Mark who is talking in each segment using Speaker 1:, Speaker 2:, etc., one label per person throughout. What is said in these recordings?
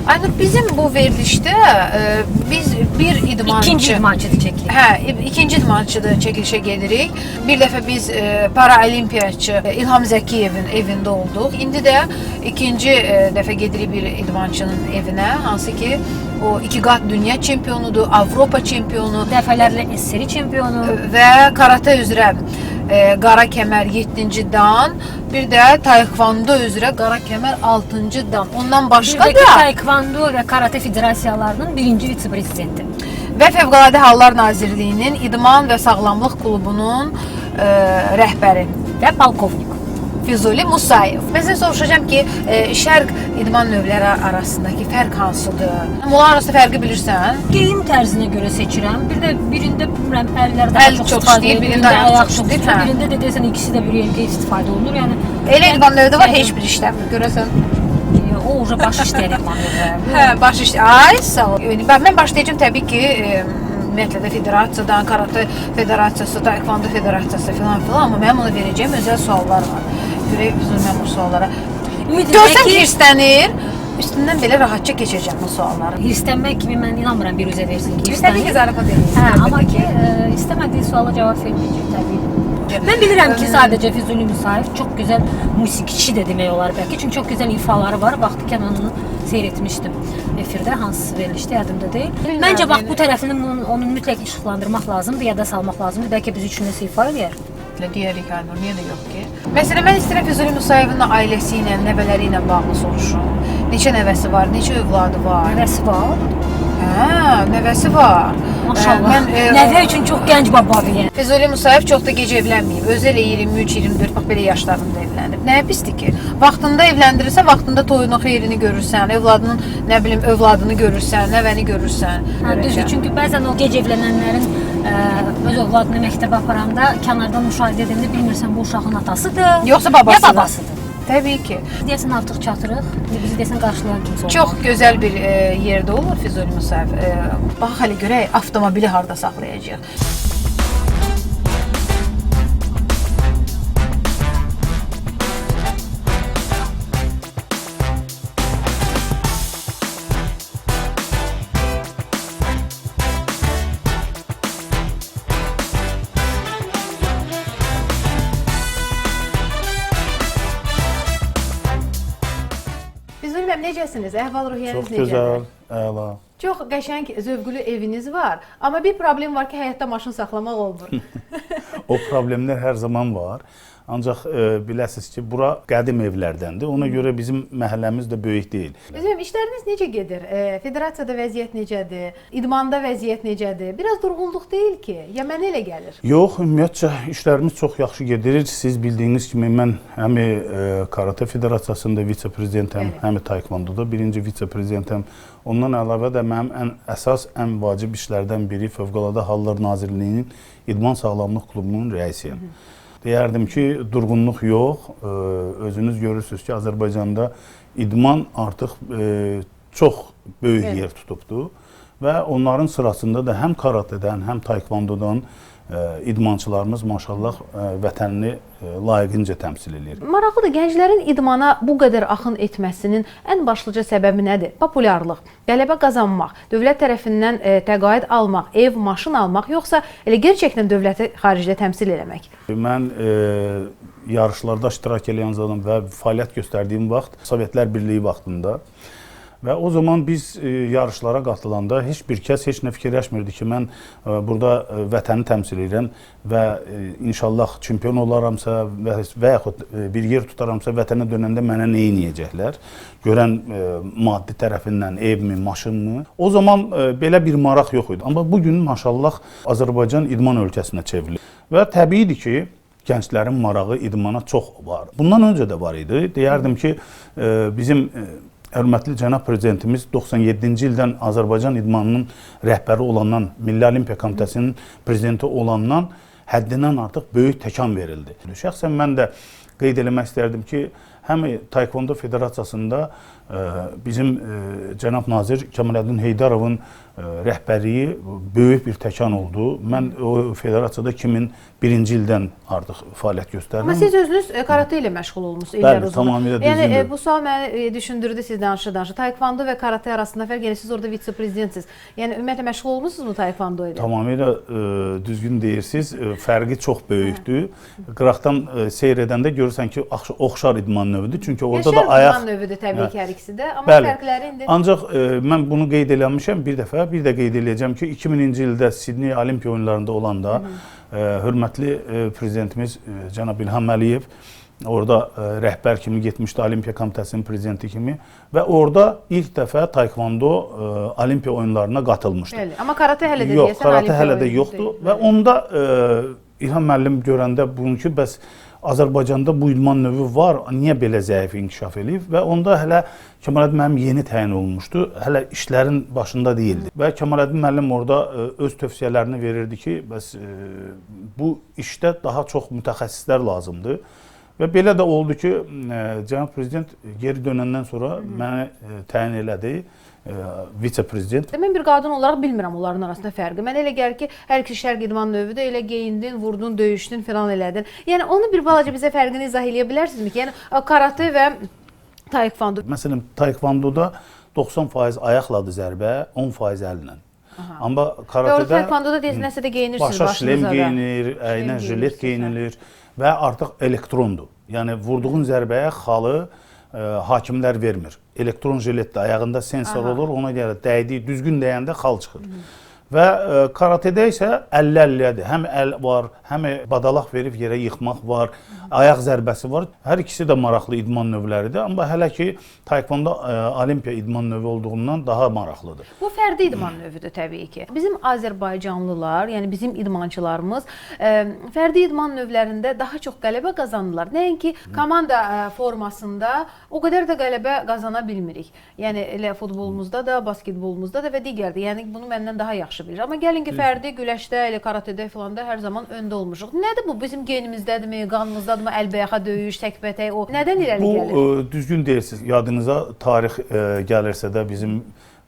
Speaker 1: Aynur, bizim bu verilişdə biz bir idmançı...
Speaker 2: İkinci idmançıdır çəkilir.
Speaker 1: Hə, ikinci idmançıdır çəkilişə gedirik. Bir dəfə biz paraolimpiyaçı İlham Zəkiyevin evində olduq. İndi də ikinci dəfə gedirik bir idmançının evinə, hansı ki o 2 qat dünya çempionudur, Avropa çempionu,
Speaker 2: Dəfələrlə SSR çempionu
Speaker 1: və karate üzrə qara kəmər 7-ci dan, bir də taekvondo üzrə qara kəmər 6-cı dan. Ondan başqa da
Speaker 2: taekvondo və karate federasiyalarının birinci vitse-prezidenti
Speaker 1: və Fövqəladə Hallar Nazirliyinin İdman və Sağlamlıq Klubunun rəhbəri
Speaker 2: və polkovnik
Speaker 1: Füzuli Musayev. Mən sizə soruşacağım ki, şərq idman növləri arasındakı fərq hansıdır? Bunlar arasında fərqi bilirsən?
Speaker 2: Geyim tərzinə görə seçirəm. Bir də birində bilmirəm, əllər
Speaker 1: Əl çox işləyir, birində ayaq çox işləyir.
Speaker 2: Birində də desən ikisi də bir yerdə istifadə olunur. Yəni
Speaker 1: elə idman növü də var, heç bir işləmir. Görəsən?
Speaker 2: O uca baş işləyir idman növləri.
Speaker 1: Hə, baş işləyir. Ay, sağ ol. Mən başlayacağım təbii ki, ümumiyyətlə də federasiyadan, karate federasiyası, taekvondo federasiyası filan, amma mənim ona verəcəyim özəl suallar var. Görək bizim mən bu suallara. Görsəm hirslənir, üstündən belə rahatca keçəcəm bu sualları.
Speaker 2: Hirslənmək kimi mən inanmıram bir üzə versin ki,
Speaker 1: hirslənir. Təbii ki, zarafat edir.
Speaker 2: Hə, amma ki, istəmədiyi suala cavab verməyəcək təbii. Mən bilirəm ki, sadəcə Füzuli Musayev çox gözəl musiqiçi də demək olar bəlkə. Çünki çox gözəl ifaları var. Vaxtikən onu seyr etmişdim efirdə, hansı verilişdə yadımda deyil. Məncə bax bu tərəfini onu mütləq işıqlandırmaq lazımdır, yada salmaq lazımdır. Bəlkə biz üçün nəsə ifa eləyər.
Speaker 1: Deyərik, Aynur, niyə də yox ki? Məsələn, mən istəyirəm Füzuli Musayevin ailəsi ilə, nəvələri ilə bağlı soruşum. Neçə nəvəsi var, neçə övladı var?
Speaker 2: Nəvəsi var?
Speaker 1: Hə, nəvəsi var.
Speaker 2: Maşallah, nəvə üçün çox gənc babadır yəni.
Speaker 1: Füzuli Musayev çox da gec evlənməyib. Özü elə 23-24, bax belə yaşlarında evlənib. Nəyə pisdir ki? Vaxtında evləndirirsə, vaxtında toyunu, xeyrini görürsən, övladının, nə bilim, övladını görürsən, nəvəni görürsən.
Speaker 2: Hə, düzdür, çünki bəzən o gec evlənənlərin öz övladını məktəbə aparanda kənardan müşahidə edəndə bilmirsən bu uşağın atasıdır,
Speaker 1: yoxsa babasıdır.
Speaker 2: Ya babasıdır.
Speaker 1: Təbii ki.
Speaker 2: Deyəsən artıq çatırıq, bizi deyəsən qarşılayan kimsə olmalı.
Speaker 1: Çox gözəl bir yerdə olur Füzuli Musayev. Bax, hələ görək, avtomobili harada saxlayacaq. Necəsiniz? Əhval-ruhiyyəniz necədir?
Speaker 3: Çox gözəl, əla.
Speaker 1: Çox qəşəng, zövqlü eviniz var. Amma bir problem var ki, həyatda maşın saxlamaq olmur.
Speaker 3: O problemlər hər zaman var. Ancaq biləsiniz ki, bura qədim evlərdəndir. Ona görə bizim məhəlləmiz də böyük deyil.
Speaker 1: Üzüm, işləriniz necə gedir? Federasiyada vəziyyət necədir? İdmanda vəziyyət necədir? Biraz durğunluq deyil ki, ya mənə elə gəlir?
Speaker 3: Yox, ümumiyyətcə işlərimiz çox yaxşı gedir. Siz bildiyiniz kimi mən həm Karate Federasiyasında vitse-prezidentəm, həm taekwondoda birinci vitse-prezidentəm. Ondan əlavə də mənim ən vacib işlərdən biri Fövqəladə Hallar Nazirliyinin İdman Sağlamlıq Klubunun rəisiyəm. Deyərdim ki, durğunluq yox. Özünüz görürsünüz ki, Azərbaycanda idman artıq çox böyük yer tutubdur və onların sırasında da həm karatedən, həm taekwondodan idmançılarımız maşallah vətənini layiqincə təmsil edir.
Speaker 1: Maraqlıdır, gənclərin idmana bu qədər axın etməsinin ən başlıca səbəbi nədir? Populyarlıq, qələbə qazanmaq, dövlət tərəfindən təqaüd almaq, ev, maşın almaq, yoxsa elə gerçəkdən dövləti xaricdə təmsil eləmək?
Speaker 3: Mən yarışlarda iştirak edən zaman və fəaliyyət göstərdiyim vaxt Sovetlər Birliyi vaxtında və o zaman biz yarışlara qatılanda heç bir kəs heç nə fikirləşmirdi ki, mən burada vətəni təmsil edirəm və inşallah çempion olaramsa və yaxud bir yer tutaramsa vətənə dönəndə mənə nə edəcəklər? Görən maddi tərəfindən evmi, maşınmı? O zaman belə bir maraq yox idi. Amma bugün maşallah Azərbaycan idman ölkəsinə çevrilir və təbiidir ki, gənclərin marağı idmana çox var. Bundan öncə də var idi. Deyərdim ki, bizim hörmətli cənab prezidentimiz 97-ci ildən Azərbaycan idmanının rəhbəri olandan, Milli Olimpiya Komitəsinin prezidenti olandan həddindən artıq böyük təkan verildi. Şəxsən mən də qeyd eləmək istərdim ki, həm Taekwondo Federasiyasında bizim cənab nazir Kəmaləddin Heydarovun rəhbərliyi böyük bir təkan oldu. Mən o federasiyada 2001-ci ildən artıq fəaliyyət göstərdim.
Speaker 1: Amma siz özünüz karate ilə məşğul olmusunuz illər
Speaker 3: Bəli,
Speaker 1: uzun.
Speaker 3: tamamilə
Speaker 1: Yəni
Speaker 3: düzdür.
Speaker 1: bu sual məni düşündürdü siz danışa-danışa. Taekwondo və karate arasında fərq, yəni siz orada vitse-prezidentsiniz. Yəni ümumiyyətlə məşğul olmusunuzmu taekwondo ilə?
Speaker 3: Tamamilə düzgün deyirsiniz. Fərqi çox böyükdür. Qıraqdan seyr edəndə görürsən ki, oxşar idman növüdür. Çünki orada da ayaq
Speaker 1: idman növüdür təbii ki hər ikisi də. Amma
Speaker 3: Bəli.
Speaker 1: fərqləri indi
Speaker 3: Ancaq mən bunu qeyd eləmişəm bir dəfə, bir də qeyd eləyəcəm ki, 2000-ci ildə Sidney Olimpiya oyunlarında olanda hörmətli prezidentimiz cənab İlham Əliyev orada rəhbər kimi getmişdi, Olimpiya Komitəsinin prezidenti kimi və orada ilk dəfə taekwondo Olimpiya oyunlarına qatılmışdı.
Speaker 1: Bəli. Amma karate hələ də
Speaker 3: Yox,
Speaker 1: deyəsən
Speaker 3: karate
Speaker 1: Olimpiya
Speaker 3: hələ də
Speaker 1: oyunu
Speaker 3: yoxdur
Speaker 1: deyil.
Speaker 3: və onda İlham müəllim görəndə bunu ki, bəs Azərbaycanda bu idman növü var, niyə belə zəif inkişaf eləyib və onda hələ Kəmaləddin müəllim yeni təyin olunmuşdu, hələ işlərin başında deyildi və Kəmaləddin müəllim orada öz tövsiyələrini verirdi ki, bəs bu işdə daha çox mütəxəssislər lazımdır və belə də oldu ki, cənab prezident geri dönəndən sonra məni təyin elədi. Vitse-prezident.
Speaker 1: Mən bir qadın olaraq bilmirəm onların arasında fərqi. Mənə elə gəlir ki, hər iki şərq idman növüdür, elə geyindin, vurdun, döyüşdün filan elədin. Yəni onu bir balaca bizə fərqini izah eləyə bilərsinizmi ki, yəni karate və taekwondo.
Speaker 3: Məsələn, taekvondoda 90% ayaqladır zərbə, 10% əllə. Amma karatedə
Speaker 1: taekwondo da nəsə də geyinirsiniz
Speaker 3: başa şlem
Speaker 1: başınıza da.
Speaker 3: geyinilir, əynə jilet geyinilir və artıq elektrondur. Yəni vurduğun zərbəyə xalı hakimlər vermir. Elektron jiletdə ayağında sensor olur, ona görə dəydiyi düzgün dəyəndə xal çıxır. Və karatedə isə 50-50-dir. Həm əl var, həm badalaq verib yerə yıxmaq var, ayaq zərbəsi var. Hər ikisi də maraqlı idman növləridir. Amma hələ ki, taekwondo Olimpiya idman növü olduğundan daha maraqlıdır.
Speaker 1: Bu fərdi idman növüdür təbii ki. Bizim Azərbaycanlılar, yəni bizim idmançılarımız fərdi idman növlərində daha çox qələbə qazanırlar. Nəinki komanda formasında o qədər də qələbə qazana bilmirik. Yəni elə futbolumuzda da, basketbolumuzda da və digərdə. Yəni bunu məndən daha yaxşı bilir. Amma gəlin ki, fərdi güləşdə, elə karatedə filan da hər zaman öndə olmuşuq. Nədir bu? Bizim genimizdədirmi, qanımızdadırmı? Əlbəyaxa döyüş, təkbətək o. Nədən irəli gəlir?
Speaker 3: Bu düzgün deyirsiniz. Yadınıza tarix gəlirsə də bizim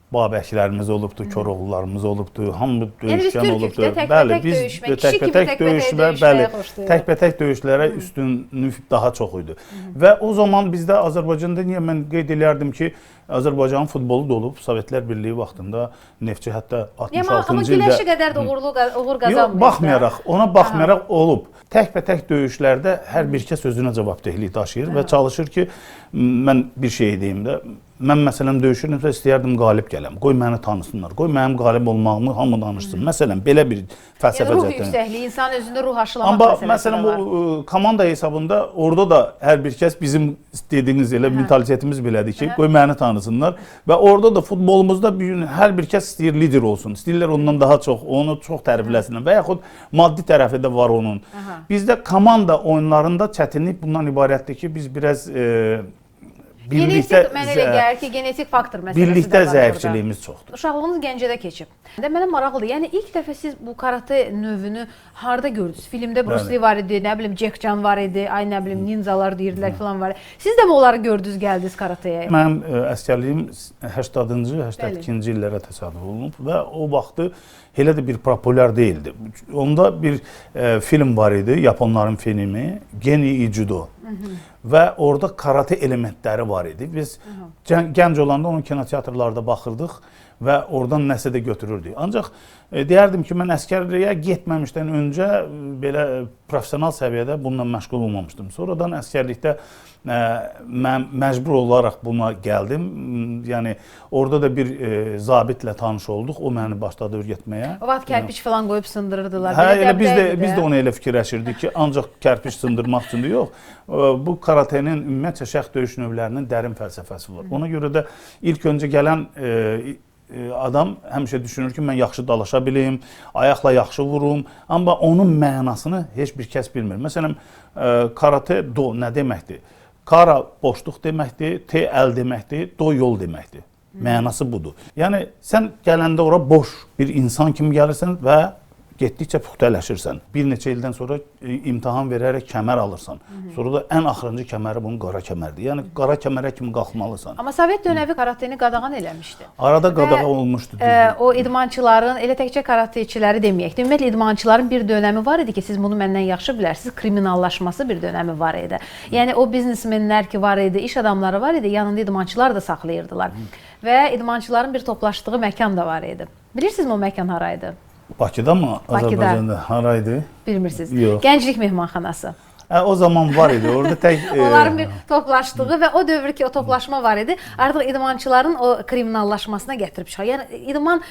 Speaker 3: Babəklərimiz olubdu, Koroğlularımız olubdu, hamı döyüşkən olubdu.
Speaker 1: Bəli, biz
Speaker 3: təkbətək döyüşmə, bəli, təkbətək döyüşlərə üstünlük daha çox idi. Və o zaman bizdə Azərbaycanda niyə mən qeyd edərdim ki, Azərbaycanın futbolu da olub, Sovetlər Birliyi vaxtında Neftçi hətta 66-cı ildə.
Speaker 1: Amma güləşi qədər də uğur qazanmır.
Speaker 3: Baxmayaraq, ona baxmayaraq olub. Təkbətək döyüşlərdə hər bir kəs özünə cavabdehlik daşıyır və çalışır ki, mən bir şey deyim də, mən məsələn döyüşürdümsə istəyərdim qalib gələm. Qoy məni tanısınlar. Qoy mənim qalib olmağımı hamı danışsın. Məsələn, belə bir fəlsəfə
Speaker 1: ruh yüksəkliyi, insan özündə ruh aşılamaq
Speaker 3: Amma
Speaker 1: məsələsi
Speaker 3: məsələn
Speaker 1: var.
Speaker 3: bu komanda hesabında orada da hər bir kəs bizim dediyiniz elə mentalitetimiz belədir ki, qoy məni tanısınlar və orada da futbolumuzda hər bir kəs istəyir lider olsun. İstəyirlər ondan daha çox, onu çox tərifləsinlər və yaxud maddi tərəfi də var onun. Bizdə komanda oyunlarında çətinlik bundan ibarətdir ki, biz biraz
Speaker 1: Genetik, mənə elə gəlir ki, genetik faktor məsələsi də var.
Speaker 3: Birlikdə zəifçiliyimiz çoxdur.
Speaker 1: Uşaqlığınız Gəncədə keçib. Mənə maraqlıdır. Yəni ilk dəfə siz bu karate növünü harda gördünüz? Filmdə Bruce Lee var idi, nə bilim Jack Chan var idi, ay nə bilim ninzalar deyirdilər falan var. Siz də mi onları gördünüz, gəldiniz karateyə?
Speaker 3: Mənim əsgərliyim 80-cı, 82-ci illərə təsadüf olunub və o vaxtı elə də bir populyar deyildi. Onda bir film var idi, Yaponların filmi, Geni Ijudo. Və orada karate elementləri var idi. Biz gənc olanda onun kinoteatrlarda baxırdıq və oradan nəsə də götürürdük. Ancaq deyərdim ki, mən əskərliyə getməmişdən öncə belə professional səviyyədə bununla məşğul olmamışdım. Sonradan əskərlikdə mən məcbur olaraq buna gəldim. Yəni orada da bir zabitlə tanış olduq. O məni başladı öyrətməyə.
Speaker 1: O vaxt kərpiç falan qoyub sındırırdılar.
Speaker 3: Hə, elə biz də onu elə fikirləşirdik ki, ancaq kərpiç sındırmaq üçün də yox. Bu karatenin ümumiyyətlə şəxs döyüş növlərinin dərin fəlsəfəsi var. Ona görə də ilk öncə gələn adam həmişə düşünür ki, mən yaxşı dalaşa bilim, ayaqla yaxşı vurum, amma onun mənasını heç bir kəs bilmir. Məsələn, karate do nə deməkdir? Kara boşluq deməkdir, te əl deməkdir, do yol deməkdir. Mənası budur. Yəni sən gələndə ora boş bir insan kimi gəlirsən və getdikcə puxtələşirsən. Bir neçə ildən sonra imtahan verərək kəmər alırsan. Sonra da ən axırıncı kəməri bunun qara kəmərdir. Yəni qara kəmərə kimi qalxmalısan.
Speaker 1: Amma Sovet dönəmi karateni qadağan eləmişdi.
Speaker 3: Arada qadağa olmuşdu.
Speaker 1: O idmançıların, elə təkcə karateçiləri deməyək. Ümumiyyətlə idmançıların bir dönəmi var idi ki, siz bunu məndən yaxşı bilərsiniz, kriminallaşması bir dönəmi var idi. Yəni o biznesmenlər ki var idi, iş adamları var idi, yanında idmançılar da saxlayırdılar. Və idmançıların bir toplaşdığı məkan da var idi. Bilirsinizmi o məkan haraydı?
Speaker 3: Bakıda mı? Azərbaycanda haraydı?
Speaker 1: Bilmirsiniz.
Speaker 3: Yox.
Speaker 1: Gənclik mehmanxanası.
Speaker 3: O zaman var idi. Orada tək
Speaker 1: Onların bir toplaşdığı və o dövr ki o toplaşma var idi. Artıq idmançıların o kriminallaşmasına gətirib çıxar. Yəni idman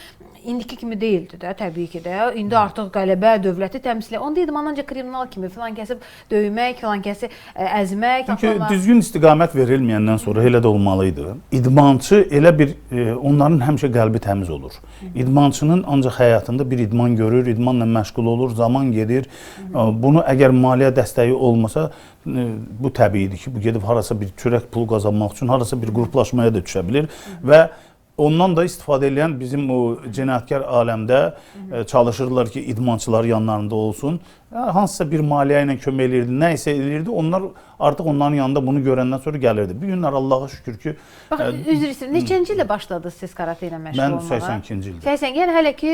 Speaker 1: indiki kimi deyildi də, təbii ki də. İndi artıq qələbə, dövləti təmsil edir. Onda idman ancaq kriminal kimi filan kəsib döymək, filan kəsi əzmək.
Speaker 3: Çünki düzgün istiqamət verilməyəndən sonra elə də olmalı idi. İdmançı elə bir, onların həmişə qəlbi təmiz olur. İdmançının ancaq həyatında bir idman görür, idmanla məşğul olur, zaman gedir. Bunu əgər maliyyə dəstəyi olmasa, bu təbiidir ki, bu gedib harasa bir çörək pul qazanmaq üçün harasa bir qruplaşmaya da düşə bilir və ondan da istifadə edən bizim o cinayətkar aləmdə çalışırlar ki, idmançılar yanlarında olsun. Hansısa bir maliyyə ilə kömək edirdi, nə isə edirdi. Onlar artıq onların yanında bunu görəndən sonra gəlirdi. Bu günlər Allaha şükür ki...
Speaker 1: Bax, üzr istəyirəm, neçənci ildə başladınız siz karate ilə məşğul olmağa?
Speaker 3: Mən 82-ci ildə.
Speaker 1: 80, yəni hələ ki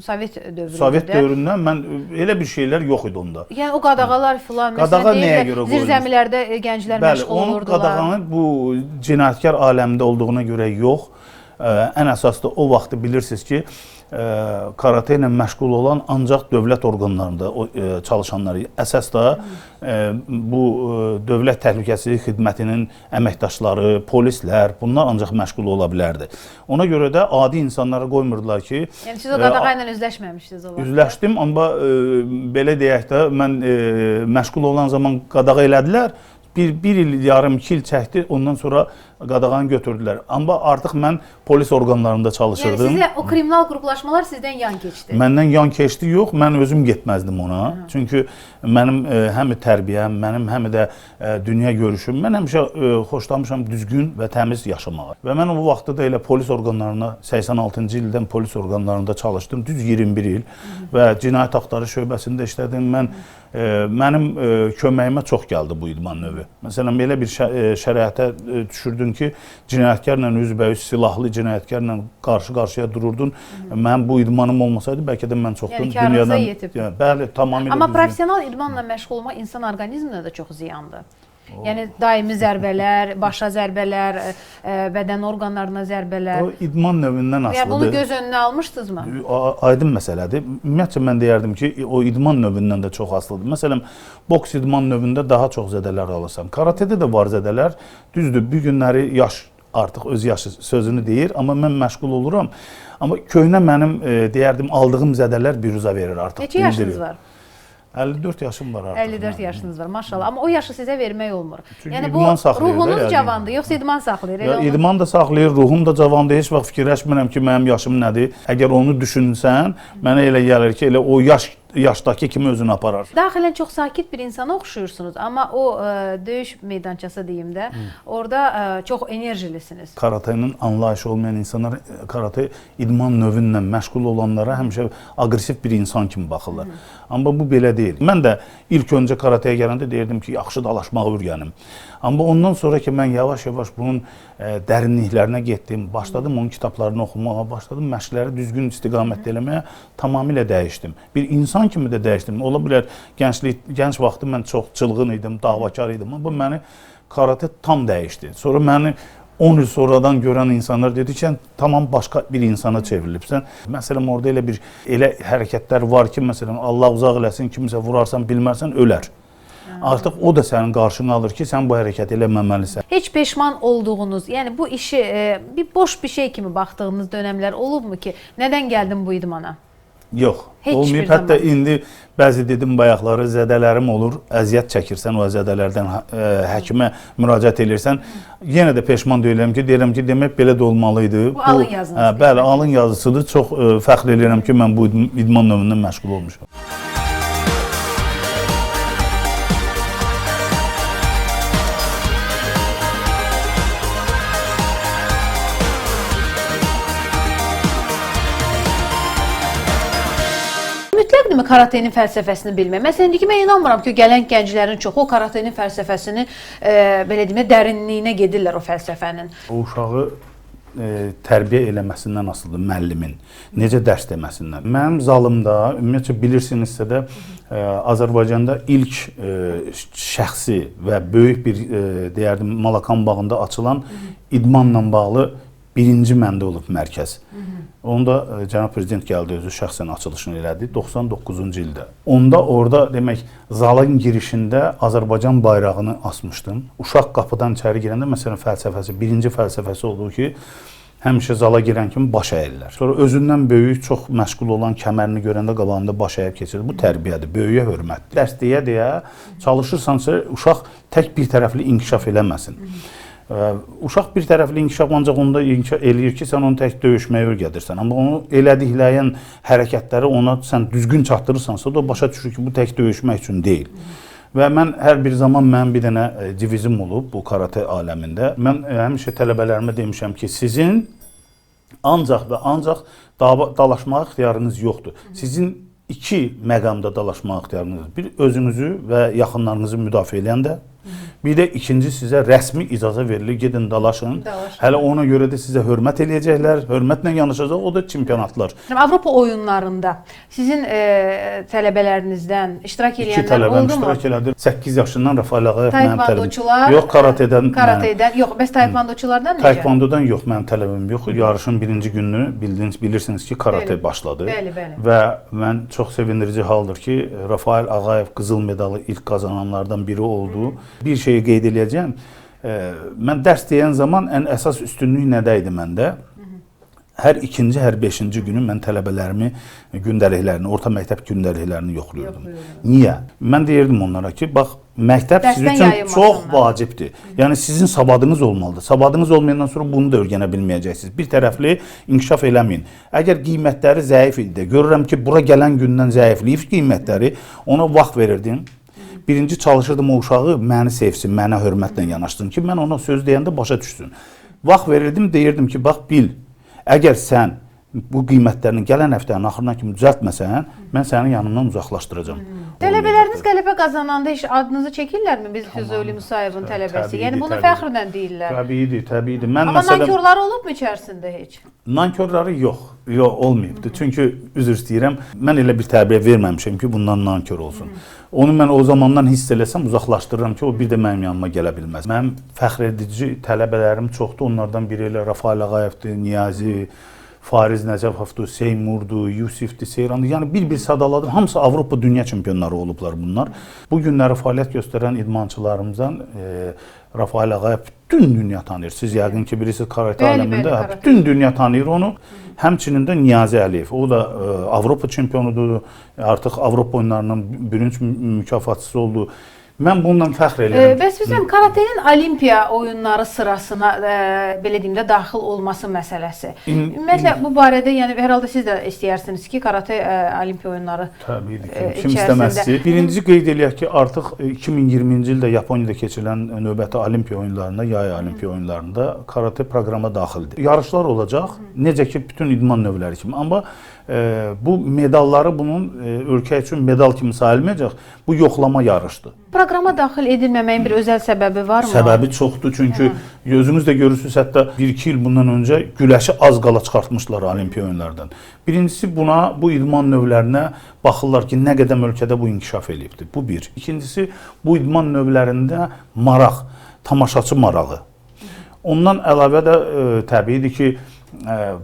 Speaker 1: Sovet dövründə.
Speaker 3: Sovet dövründən mən elə bir şeylər yox idi onda.
Speaker 1: Yəni o qadağalar filan,
Speaker 3: Qadağa nəyə görə qoyulmuş?
Speaker 1: zirzəmilərdə gənclər məşğul
Speaker 3: Bəli, onun
Speaker 1: olurdular.
Speaker 3: qadağanı bu cinayətkar aləmində olduğuna görə yox. Ən əsas da o vaxtı bilirsiniz ki, karate ilə məşğul olan ancaq dövlət orqanlarında çalışanlar. Əsas da bu dövlət təhlükəsizlik xidmətinin əməkdaşları, polislər, bunlar ancaq məşğul ola bilərdi. Ona görə də adi insanlara qoymurdular ki...
Speaker 1: Yəni siz o qadağa ilə üzləşməmişdiniz o vaxt?
Speaker 3: Üzləşdim, amma belə deyək də, mən məşğul olan zaman qadağa elədilər. Bir il, yarım, 2 il çəkdi, ondan sonra qadağanı götürdülər. Amma artıq mən polis orqanlarında çalışırdım.
Speaker 1: Yəni sizə o kriminal qruplaşmalar sizdən yan keçdi?
Speaker 3: Məndən yan keçdi, yox, mən özüm getməzdim ona. Çünki mənim həm tərbiyəm, mənim həm də dünya görüşüm, mən həmişə xoşlamışam düzgün və təmiz yaşamağı. Və mən o vaxtda da elə polis orqanlarına, 86-cı ildən polis orqanlarında çalışdım, düz 21 il və cinayət axtarı şöbəsində işlədim. Mənim köməyimə çox gəldi bu idman növü. Məsələn, belə bir şəraitə düşürdün ki, cinayətkarla üzbəüz silahlı cinayətkarla qarşı-qarşıya dururdun. Mən bu idmanım olmasaydı, bəlkə də mən çoxdan
Speaker 1: dünyadan... Yəni, yetib.
Speaker 3: Bəli, tamamilə
Speaker 1: Amma professional idmanla məşğul olmaq insan orqanizminə də çox ziyandır. Yəni, daimi zərbələr, başa zərbələr, bədən orqanlarına zərbələr.
Speaker 3: O idman növündən asılıdır.
Speaker 1: Yəni, bunu göz önünə almışdınızmı?
Speaker 3: Aydın məsələdir. Ümumiyyətcə, mən deyərdim ki, o idman növündən də çox asılıdır. Məsələn, boks idman növündə daha çox zədələr alırsan. Karatedə də var zədələr. Düzdür, bir günləri yaş artıq öz yaşı sözünü deyir, amma mən məşğul oluram. Amma köhnə mənim, deyərdim, aldığım zədələr büruzə verir artıq.
Speaker 1: Neçə yaşınız var?
Speaker 3: 54 yaşım var artıq.
Speaker 1: 54 yaşınız var, maşallah. Amma o yaşı sizə vermək olmur.
Speaker 3: Çünki
Speaker 1: yəni bu ruhunuz cavandır, yoxsa idman saxlayır?
Speaker 3: İdman da saxlayır, ruhum da cavandır. Heç vaxt fikirləşmirəm ki, mənim yaşım nədir. Əgər onu düşünsən, mənə elə gəlir ki, elə o yaşdakı kimi özünü aparar.
Speaker 1: Daxilən çox sakit bir insana oxşuyursunuz, amma o döyüş meydançası deyim də, orada çox enerjilisiniz.
Speaker 3: Karatenin anlayışı olmayan insanlar karate idman növünlə məşğul olanlara həmişə aqressiv bir insan kimi baxırlar. Amma bu belə deyil. Mən də ilk öncə karateyə gələndə deyirdim ki, yaxşı dalaşmağı öyrənim. Amma ondan sonra ki, mən yavaş-yavaş bunun dərinliklərinə getdim, başladım onun kitablarını oxumağa, başladım məşqləri düzgün istiqamətdə eləməyə, tamamilə dəyişdim. Bir insan kimi də dəyişdim. Ola bilər gənc vaxtı mən çox çılğın idim, davakar idim, amma məni karate tam dəyişdi. Sonra məni 10 il sonradan görən insanlar dedi ki, tamam başqa bir insana çevrilibsən. Məsələn, orada elə hərəkətlər var ki, məsələn, Allah uzaq eləsin, kimsə vurarsan, bilmərsən, ölər. Artıq o da sənin qarşını alır ki, sən bu hərəkəti eləməməlisən.
Speaker 1: Heç peşman olduğunuz, yəni bu işi bir boş bir şey kimi baxdığınız dönəmlər olubmu ki, nədən gəldim bu idmana?
Speaker 3: Yox, olmayıb. Hətta indi bəzi dedim bayaqları zədələrim olur, əziyyət çəkirsən, o zədələrdən həkimə müraciət edirsən. Yenə də peşman deyirəm ki, demək belə də olmalıydı.
Speaker 1: Bu alın yazınız.
Speaker 3: Bəli, alın yazısıdır. Çox fəxr edirəm ki, mən bu idman növündən məşğul olmuşam.
Speaker 1: vacibdirmi karatenin fəlsəfəsini bilmək? Məsələn, indi ki, mən inanmıram ki, gələn gənclərin çoxu o karatenin fəlsəfəsini belə deyim, dərinliyinə gedirlər o fəlsəfənin.
Speaker 3: O uşağı tərbiyə eləməsindən asılıdır müəllimin. Necə dərs deməsindən. Mənim zalımda, ümumiyyətlə bilirsinizsə də Azərbaycanda ilk şəxsi və böyük bir deyərdim Malakan bağında açılan idmanla bağlı birinci məndə olub mərkəz. Onda cənab prezident gəldi, özü şəxsən açılışını elədi 99-cu ildə. Onda orada demək zalın girişində Azərbaycan bayrağını asmışdım. Uşaq qapıdan içəri girəndə məsələn fəlsəfəsi, birinci fəlsəfəsi oldu ki, həmişə zala girən kimi baş əyirlər. Sonra özündən böyük, çox məşğul olan kəmərini görəndə qabağında baş əyib keçir. Bu tərbiyədir, böyüyə hörmətdir. Dərs deyə çalışırsansa uşaq tək bir tərəfli inkişaf eləməsin. Uşaq bir tərəfli inkişaf ancaq onda inkişaf eləyir ki, sən onu tək döyüşməyə öyrədirsən. Amma onu elədikləyin hərəkətləri ona sən düzgün çatdırırsansa, o başa düşür ki, bu tək döyüşmək üçün deyil. Və mən hər bir zaman mənim bir dənə divizim olub bu karate aləmində. Mən həmişə tələbələrimə demişəm ki, sizin ancaq və ancaq dalaşmağa ixtiyarınız yoxdur. Sizin iki məqamda dalaşmağa ixtiyarınız. Bir, özünüzü və yaxınlarınızı müdafiə edəndə, bir də ikinci sizə rəsmi icazə verilir, gedin dalaşın. Hələ ona görə də sizə hörmət eləyəcəklər, hörmətlə yanaşacaq, o da çempionatlar.
Speaker 1: Avropa oyunlarında sizin tələbələrinizdən iştirak edənlər oldu mu?
Speaker 3: İki tələbəm iştirak elədi. 8 yaşından Rafael Ağayev mənim
Speaker 1: tələbim.
Speaker 3: Yox, karatedən.
Speaker 1: Yox, bəs taekvondoçulardan necə?
Speaker 3: Taekvondodan yox, mənim tələbim yox. Yarışın birinci gününü bilirsiniz ki, karate başladı.
Speaker 1: Bəli.
Speaker 3: Və mən çox sevindirici haldır ki, Rafael Ağayev qızıl medalı ilk qazananlardan biri oldu. Bir şeyi qeyd edəcəm. Mən dərs deyən zaman ən əsas üstünlük nədə idi məndə? Hər ikinci, hər beşinci günü mən tələbələrimi gündəliklərini, orta məktəb gündəliklərini yoxluyordum. Niyə? Mən deyirdim onlara ki, bax, məktəb sizin üçün çox vacibdir. Yəni sizin savadınız olmalıdır. Savadınız olmayandan sonra bunu da öyrənə bilməyəcəksiniz. Bir tərəfli inkişaf eləməyin. Əgər qiymətləri zəif idi, görürəm ki, bura gələn gündən zəifləyib qiymətləri, ona vaxt verirdim. Birinci çalışırdım o uşağı məni sevsin, mənə hörmətlə yanaşsın ki, mən ona söz deyəndə başa düşsün. Vaxt verirdim, deyirdim ki, bax bil, əgər sən bu qiymətlərini gələn həftənin axırına kimi düzəltməsən, mən sənin yanımdan uzaqlaşdıracağam.
Speaker 1: Tələbələriniz qələbə qazananda heç adınızı çəkirlərmi biz Füzuli Musayevin tələbəsi? Yəni bunu fəxrlə deyirlər.
Speaker 3: Təbiidir.
Speaker 1: Amma nankörləri olubmu içərisində heç?
Speaker 3: Nankörləri yox, olmayıbdır. Çünki üzr istəyirəm, mən elə bir tərbiyə verməmişəm ki, bundan nankör olsun. Onu mən o zamandan hiss eləsəm, uzaqlaşdırıram ki, o bir də mənim yanıma gələ bilməz. Mənim fəxr edici tələbələrim çoxdur. Onlardan biri elə Rafael Ağayevdir, Niyazi, Fariz Nəcəfovdur, Seymurdur, Yusifdir, Seyrandır. Yəni bir-bir sadaladım. Hamısı Avropa dünya çempionları olublar bunlar. Bu günləri fəaliyyət göstərən idmançılarımızdan Rafael Ağayev bütün dünya tanıyır. Siz yəqin ki, bilirsiniz karate aləmində bütün dünya tanıyır onu. Həmçinin də Niyazi Əliyev. O da Avropa çempionudur. Artıq Avropa oyunlarının bürünc mükafatçısı oldu. Mən bundan fəxr edirəm.
Speaker 1: Bəs bizim karatenin olimpiya oyunları sırasına belə deyim də daxil olması məsələsi. Ümumiyyətlə bu barədə yəni hər halda siz də istəyirsiniz ki, karate olimpiya oyunları
Speaker 3: Təbiidir ki, kim istəməzsi. Birinci qeyd eləyək ki, artıq 2020-ci ildə Yaponiyada keçirilən növbəti olimpiya oyunlarında, yay olimpiya oyunlarında karate proqrama daxildir. Yarışlar olacaq, necə ki bütün idman növləri kimi. Amma bu medalları bunun ölkə üçün medal kimi sayılmayacaq. Bu yoxlama yarışdır.
Speaker 1: Proqrama daxil edilməməyin bir özəl səbəbi varmı?
Speaker 3: Səbəbi çoxdur. Çünki özünüz də görürsünüz, hətta 1-2 il bundan öncə güləşi az qala çıxartmışlar olimpiya oyunlarından. Birincisi bu idman növlərinə baxırlar ki, nə qədər ölkədə bu inkişaf eləyibdir. Bu bir. İkincisi, bu idman növlərində maraq, tamaşaçı marağı. Ondan əlavə də təbiidir ki,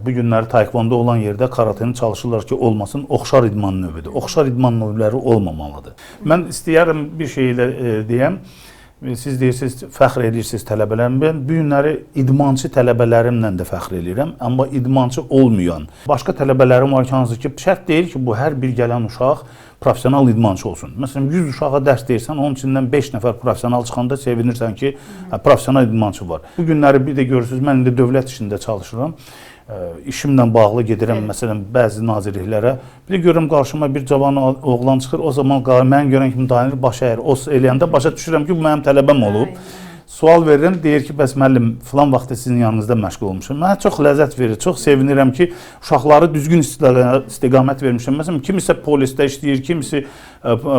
Speaker 3: bu günləri taekvondo olan yerdə karateni çalışırlar ki, olmasın, oxşar idman növüdür. Oxşar idman növləri olmamalıdır. Mən istəyərəm bir şey ilə deyəm, siz deyirsiniz, fəxr edirsiniz tələbələrim. Ben bu günləri idmançı tələbələrimlə də fəxr edirəm, amma idmançı olmayan başqa tələbələrim var ki, hansı ki, şərt deyil ki, bu hər bir gələn uşaq profesional idmançı olsun. Məsələn, 100 uşağa dərs deyirsən, onun içindən 5 nəfər profesional çıxanda sevinirsən ki, profesional idmançı var. Bu günləri bir də görürsünüz, mən indi dövlət işində çalışıram. İşimlə bağlı gedirəm, məsələn, bəzi nazirliklərə. Bir də görürəm, qarşıma bir cavan oğlan çıxır, o zaman mən görən kimi dayanır, baş əyir. O eləyəndə başa düşürəm ki, bu mənim tələbəm olub. sual verirəm, deyir ki, bəs müəllim, filan vaxtda sizin yanınızda məşğul olmuşam. Mənə çox ləzzət verir, çox sevinirəm ki, uşaqları düzgün istiqamət vermişəm. Məsələn, kimisi polisdə işləyir, kimisi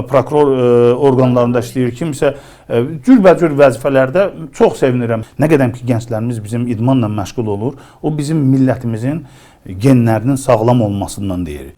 Speaker 3: prokuror orqanlarında işləyir, kimisi cürbəcür vəzifələrdə çox sevinirəm. Nə qədər ki, gənclərimiz bizim idmanla məşğul olur, o bizim millətimizin genlərinin sağlam olmasından deyir.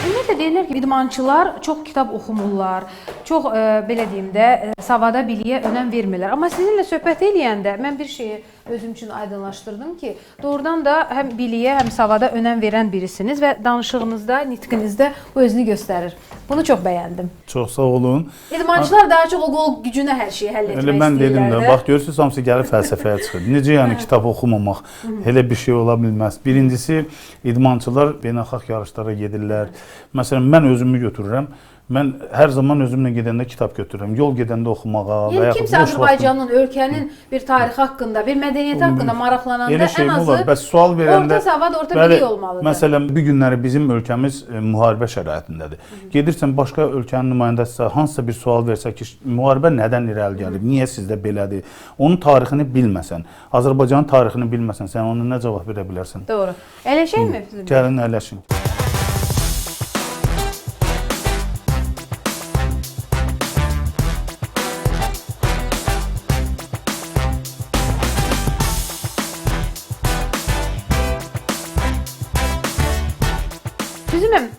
Speaker 1: Ümumiyyətlə deyirlər ki, idmançılar çox kitab oxumurlar, çox belə deyim də savada, biliyə önəm vermirlər. Amma sizinlə söhbət eləyəndə mən bir şeyi özüm üçün aydınlaşdırdım ki, doğrudan da həm biliyə, həm savada önəm verən birisiniz və danışığınızda, nitqinizdə bu özünü göstərir. Bunu çox bəyəndim.
Speaker 3: Çox sağ olun.
Speaker 1: İdmançılar daha çox o qol gücünə hər şeyi həll etmək istəyirlər.
Speaker 3: Mən dedim də, bax görürsünüz, hamısı gəlir fəlsəfəyə çıxır. Necə yəni kitab oxumamaq, elə bir şey ola bilməz. Birincisi, idmançılar beynəlxalq yarışlara gedirlər. Məsələn, mən özümü götürürəm. Mən hər zaman özümlə gedəndə kitab götürürəm. Yol gedəndə oxumağa və
Speaker 1: yəni kimsə Azərbaycanın, ölkənin bir tarixi haqqında, bir mədəniyyəti haqqında maraqlananda ən azı
Speaker 3: bəs sual verəndə
Speaker 1: orta savad, orta bilik olmalıdır.
Speaker 3: Məsələn, bu günləri bizim ölkəmiz müharibə şəraitindədir. Gedirsən başqa ölkənin nümayəndəsi hansısa bir sual versə ki, müharibə nədən irəli gəlib, niyə sizdə belədir? Onun tarixini bilməsən, Azərbaycanın tarixini bilməsən, sən ona nə cavab verə bilərsən?
Speaker 1: Doğru. Ələşəkmi?
Speaker 3: Gəlin ələşin.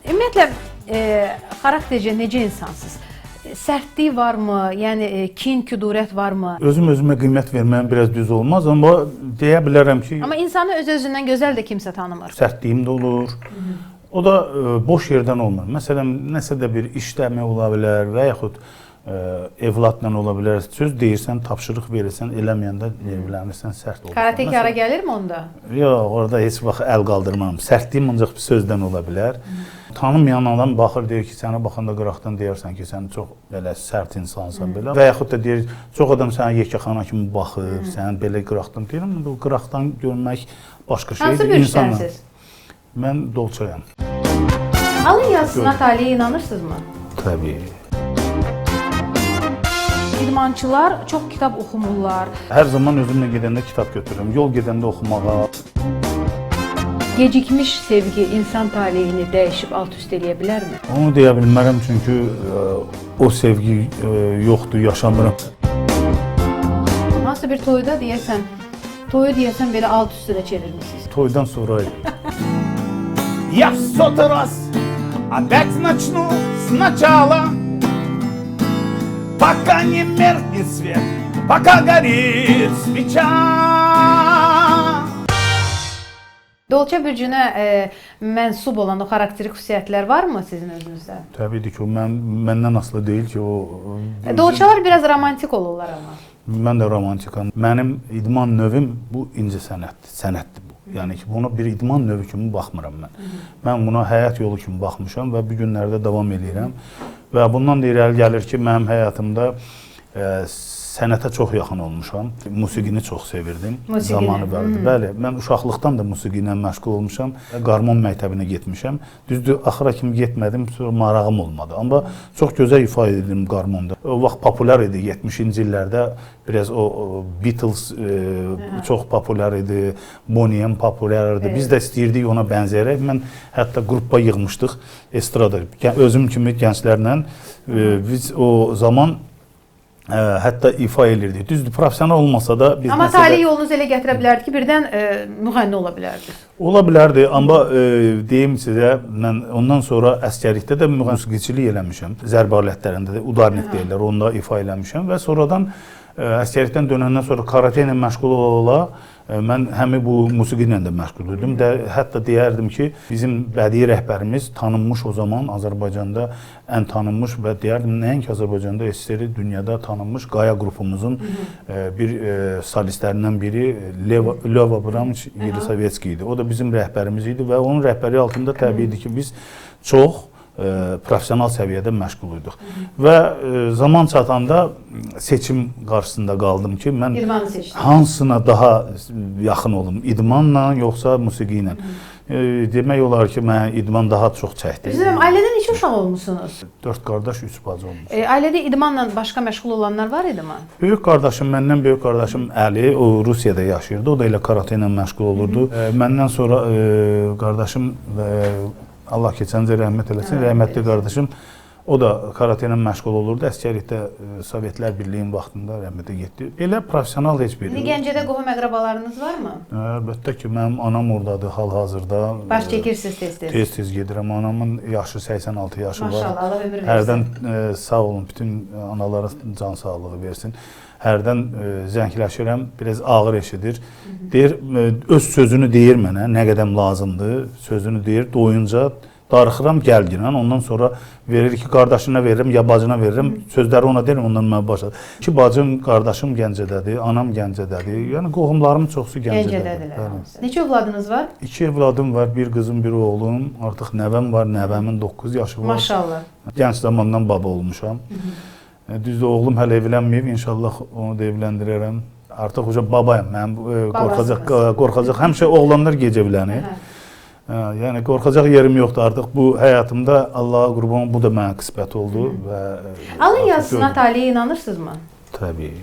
Speaker 1: Ümumiyyətlə, xaraktercə necə insansınız? Sərtliyi varmı? Yəni, kin, küdurət varmı?
Speaker 3: Özümə qiymət verməyim biraz düz olmaz, amma deyə bilərəm ki...
Speaker 1: Amma insanı öz-özündən gözəl də kimsə tanımır.
Speaker 3: Sərtliyim də olur. O da boş yerdən olmur. Məsələn, nəsə də bir işləmə ola bilər və yaxud evladla ola bilər. Söz deyirsən, tapşırıq verirsən, eləməyəndə evlənirsən, sərt olur.
Speaker 1: Karatəkara gəlirmi onda?
Speaker 3: Yox, orada heç vaxt əl qaldırmam. Sərtliyim ancaq bir sözdən ola bilər. Tanımayan adam baxır, deyir ki, sənə baxanda qıraqdan deyərsən ki, sən çox belə sərt insansan belə. Və yaxud da deyir, çox adam sənə yekəxana kimi baxır, sən belə qıraqdan deyirəm. Bu qıraqdan görmək başqa şeydir.
Speaker 1: Hansı bölüşdənsiz?
Speaker 3: Mən dolçayam.
Speaker 1: Alın yazısına, taliyə inanırsınızmı?
Speaker 3: Təbii.
Speaker 1: İdmançılar çox kitab oxumurlar.
Speaker 3: Hər zaman özümlə gedəndə kitab götürürəm. Yol gedəndə oxumağa.
Speaker 1: Gecikmiş sevgi insan taleyini dəyişib alt-üst eləyə bilərmi?
Speaker 3: Onu deyə bilmərəm, çünki o sevgi yoxdur, yaşamırım.
Speaker 1: Hansı bir toyda deyəsən, toyu deyəsən belə alt-üstə də çevirmişsiniz.
Speaker 3: Toydan sonra Я в сотый раз опять начну сначала, пока не меркнет свет, пока горит свеча.
Speaker 1: Dolça bürcünə mənsub olan o xarakterik xüsusiyyətlər varmı sizin özünüzdə?
Speaker 3: Təbii ki, o məndən asılı deyil ki, o...
Speaker 1: Dolçalar biraz romantik olurlar amma.
Speaker 3: Mən də romantikam. Mənim idman növüm bu incə sənətdir bu. Yəni ki, buna bir idman növü kimi baxmıram mən. Mən buna həyat yolu kimi baxmışam və bu günlərdə davam edirəm. Və bundan da irəli gəlir ki, mənim həyatımda sənətə çox yaxın olmuşam. Musiqini çox sevirdim. Zamanı vardı. Bəli, mən uşaqlıqdan da musiqi ilə məşğul olmuşam. Qarmon məktəbinə getmişəm. Düzdür, axıra kimi getmədim, sonra marağım olmadı. Amma çox gözəl ifa edirdim qarmonda. O vaxt populyar idi, 70-ci illərdə biraz o Beatles çox populyar idi, Bonnie M populyar idi. Biz də istəyirdik ona bənzəyərək. Mən hətta qrupa yığmışdıq estrada. Özüm kimi gənclərlə biz o zaman hətta ifa edirdik. Düzdür, professional olmasa da biz...
Speaker 1: Amma talih yolunuz elə gətirə bilərdi ki, birdən müğənni ola bilərdi.
Speaker 3: Ola bilərdi, amma deyim sizə, mən ondan sonra əskərlikdə də musiqiçilik eləmişəm. Zərb alətlərində də udarnik deyirlər, onda ifa eləmişəm və sonradan Əsgərlikdən dönəndən sonra karate ilə məşğul ola mən həmin bu musiqi ilə də məşğul idim. Hətta deyərdim ki, bizim bədii rəhbərimiz tanınmış o zaman Azərbaycanda ən tanınmış və deyərdim nəinki Azərbaycanda, SSR dünyada tanınmış Qaya qrupumuzun bir solistlərindən biri Lev Abramович Yelisovetski idi. O da bizim rəhbərimiz idi və onun rəhbəri altında təbiidir ki, biz çox professional səviyyədə məşğul idik. Və zaman çatanda seçim qarşısında qaldım ki, mən hansına daha yaxın olum, idmanla yoxsa musiqi ilə. Demək olar ki, mən idman daha çox çəkdi.
Speaker 1: Üzrəm, ailədə neçə uşaq olmusunuz?
Speaker 3: 4 qardaş, 3 bacı olmuş.
Speaker 1: Ailədə idmanla başqa məşğul olanlar var idi mi?
Speaker 3: Böyük qardaşım, məndən böyük qardaşım Əli, o Rusiyada yaşayırdı. O da elə karate ilə məşğul olurdu. Məndən sonra qardaşım Allah keçəncə rəhmət eləsin, rəhmətli qardaşım, o da karate ilə məşğul olurdu. Əsgərlikdə Sovetlər Birliyinin vaxtında rəhmətə getdi. Elə professional heç biri.
Speaker 1: Gəncədə qohum əqrabalarınız varmı?
Speaker 3: Əlbəttə ki, mənim anam oradadır hal-hazırda.
Speaker 1: Baş çəkirsiniz tez-tez?
Speaker 3: Tez-tez gedirəm. Anamın yaşı 86 yaşı var.
Speaker 1: Maşallah, Allah ömür versin.
Speaker 3: Hərdən sağ olun, bütün analara can sağlığı versin. Hərdən zəngləşirəm, biraz ağır eşidir. Deyir, öz sözünü deyir mənə, nə qədəm lazımdır, sözünü deyir, doyunca darıxıram, gəlginən. Ondan sonra verir ki, qardaşına verirəm, ya bacına verirəm, sözləri ona deyirəm, ondan mən başladım. Ki, bacım, qardaşım Gəncədədir, anam Gəncədədir, yəni qohumlarım çoxsu Gəncədədir.
Speaker 1: Neçə övladınız var?
Speaker 3: 2 evladım var, bir qızım, bir oğlum, artıq nəvəm var, nəvəmin 9 yaşı var.
Speaker 1: Maşallah.
Speaker 3: Gənc zamandan baba olmuşam. Düzdür, oğlum hələ evlənməyib, inşallah onu da evləndirərəm. Artıq uca babayım, mən qorxacaq. Həmişə oğlanlar gec evlənir. Yəni qorxacaq yerim yoxdur artıq. Bu həyatımda Allaha qurban, bu da mənə qismət oldu və
Speaker 1: alın yazısına, taliyə inanırsınızmı?
Speaker 3: Təbii,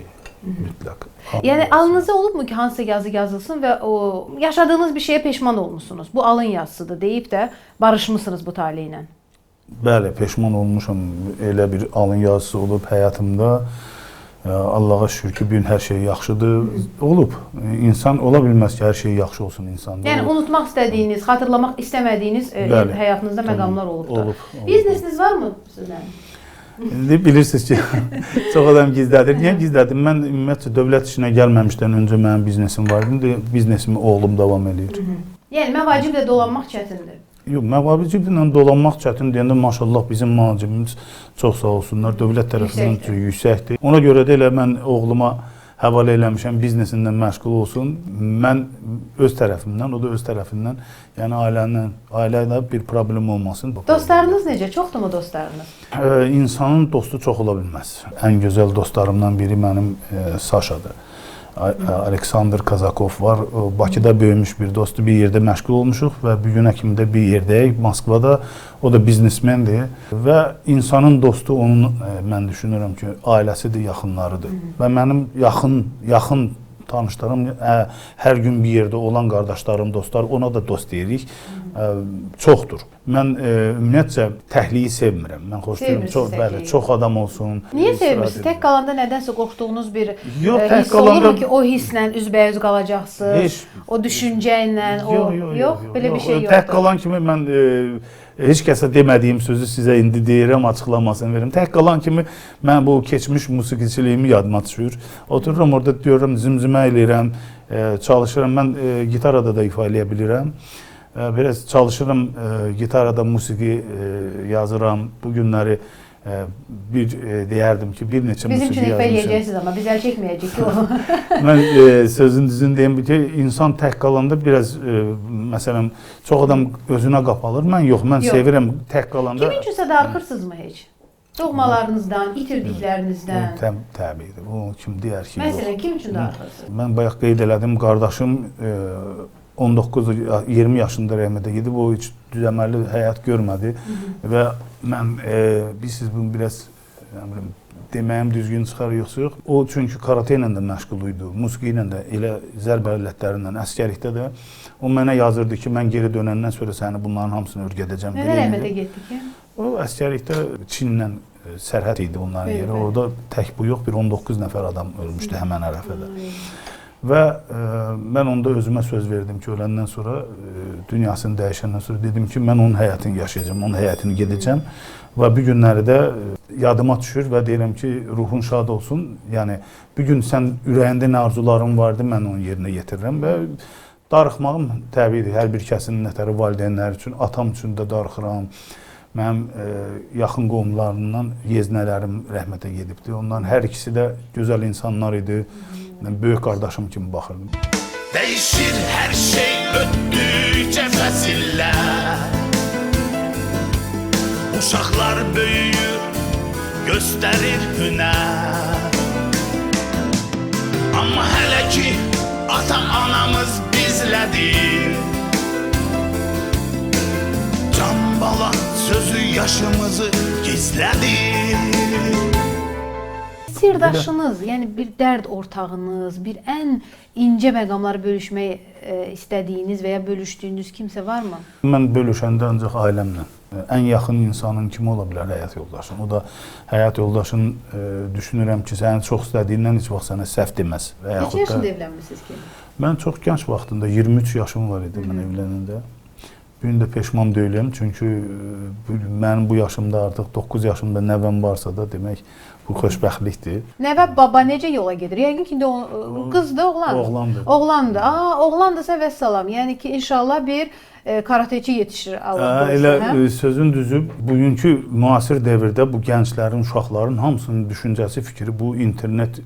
Speaker 3: mütləq.
Speaker 1: Yəni alınızda olubmu ki, hansısa yazı yazılsın və o yaşadığınız bir şeyə peşman olmusunuz? Bu alın yazısıdır deyib də barışmısınız bu taliyə ilə?
Speaker 3: Bəli, peşman olmuşam. Elə bir alın yazısı olub həyatımda. Allaha şükür ki, bu gün hər şey yaxşıdır. Olub. İnsan ola bilməz ki, hər şey yaxşı olsun insanda.
Speaker 1: Yəni unutmaq istədiyiniz, xatırlamaq istəmədiyiniz həyatınızda məqamlar olubdur.
Speaker 3: Olub.
Speaker 1: Biznesiniz varmı sizdən?
Speaker 3: Bilirsiniz ki, çox adam gizlədir. Niyə gizlədim? Mən ümumiyyətcə dövlət işinə gəlməmişdən öncə mənim biznesim var idi. Biznesimi oğlum davam edir.
Speaker 1: Yəni məvaciblə dolanmaq çətindir.
Speaker 3: Yox, məvaciblə dolanmaq çətin deyəndə maşallah bizim macibimiz çox sağ olsunlar, dövlət tərəfindən yüksəkdir. Ona görə də elə mən oğluma həvalə eləmişəm, biznesindən məşğul olsun. Mən öz tərəfimdən, o da öz tərəfindən, yəni ailədə bir problem olmasın.
Speaker 1: Dostlarınız necə? Çoxdurmu dostlarınız?
Speaker 3: İnsanın dostu çox ola bilməz. Ən gözəl dostlarımdan biri mənim Saşadır. Aleksandr Kazakov var. Bakıda böyümüş bir dostu, bir yerdə məşğul olmuşuq və bu günə kimi də bir yerdəyik, Moskvada. O da biznesmendir və insanın dostu onun, mən düşünürəm ki, ailəsidir, yaxınlarıdır. Və mənim yaxın tanışlarım, hər gün bir yerdə olan qardaşlarım, dostlar, ona da dost deyirik, çoxdur. Mən ümumiyyətcə təhliyi sevmirəm. Mən xoşlayıram, çox adam olsun.
Speaker 1: Niyə sevmirsiniz? Tək qalanda nədənsə qorxduğunuz bir hiss olurmu ki, o hisslə üzbəyüz qalacaqsınız, o düşüncə ilə, yox, belə bir şey yoxdur.
Speaker 3: Tək qalan kimi mən heç kəsə demədiyim sözü sizə indi deyirəm, açıqlamasını verim. Tək qalan kimi mən bu keçmiş musiqiçiliyimi yadıma düşür. Otururam orada diyorum, zimzimə eləyirəm, çalışıram. Mən gitarada da ifa eləyə bilirəm. Biraz çalışıram, gitarada musiqi yazıram. Bu günləri bir deyərdim ki, bir neçə musiqi yazmışım.
Speaker 1: Bizim üçün ifa eləyəcəksiniz, amma biz əl çəkməyəcək ki, o.
Speaker 3: Mən sözün düzünü deyim ki, insan tək qalanda biraz, məsələn, çox adam özünə qapalır. Mən yox, mən sevirəm tək qalanda.
Speaker 1: Kimin üçünsə darıxırsınızmı heç? Doğmalarınızdan, itirdiklərinizdən?
Speaker 3: Təbiidir, bu kim deyər ki, yox.
Speaker 1: Məsələn, kim üçün darıxırsınız?
Speaker 3: Mən bayaq qeyd elədim, qardaşım 19-20 yaşında rəhmətə gedib, o heç düzəməli həyat görmədi və mən, siz bunu biraz deməyim düzgün çıxar yoxsa yox. O çünki karate ilə də məşğul idi, musiqi ilə də, elə zərbə ələtlərindən, əsgərlikdə də. O mənə yazırdı ki, mən geri dönəndən sonra səni bunların hamısını öyrədəcəm.
Speaker 1: Nədən rəhmətə getdi ki?
Speaker 3: O əsgərlikdə Çinlə sərhəd idi onların yeri. Orada tək bu yox, bir 19 nəfər adam ölmüşdü həmən ərəfədə. Və mən onda özümə söz verdim ki, öləndən sonra, dünyasını dəyişəndən sonra dedim ki, mən onun həyatını yaşayacağım, onun həyatını gedəcəm. Və bu günləri də yadıma düşür və deyirəm ki, ruhun şad olsun. Yəni, bir gün sən ürəyində nə arzuların vardı, mən onu yerinə yetirirəm və darıxmağım təbiidir. Hər bir kəsin nətəri valideynləri üçün, atam üçün də darıxıram. Mənim yaxın qohumlarından yeznələrim rəhmətə gedibdi. Onların hər ikisi də gözəl insanlar idi. Böyük qardaşım kimi baxırdım.
Speaker 4: Değişir her şey öttükçe fesiller. Uşaklar büyür, gösterir hüner. Ama hele ki ata-anamız bizlədir. Can bala sözü yaşımızı gizlədir.
Speaker 1: Sirdaşınız, yəni bir dərd ortağınız, bir ən incə məqamları bölüşmək istədiyiniz və ya bölüşdüyünüz kimsə varmı?
Speaker 3: Mən bölüşəndə ancaq ailəmlə. Ən yaxın insanın kimi ola bilər həyat yoldaşın. O da həyat yoldaşın düşünürəm ki, sənin çox istədiyindən heç vaxt sənə səhv deməz.
Speaker 1: Neçə yaşında evlənmisiniz ki?
Speaker 3: Mən çox gənc vaxtında, 23 yaşım var idi mən evlənəndə. Bu gün də peşman deyiləm, çünki mənim bu yaşımda artıq 9 yaşımda nəvəm varsa da demək bu xoşbəxtlikdir.
Speaker 1: Nəvə baba necə yola gedir? Yəqin ki, qızdır, oğlandır.
Speaker 3: Oğlandır.
Speaker 1: Oğlandır. Oğlandırsa vəssalam. Yəni ki, inşallah bir karateçi yetişir Allah qoysun.
Speaker 3: Elə sözün düzü, bugünkü müasir devirdə bu gənclərin, uşaqların hamısının düşüncəsi, fikri bu internet,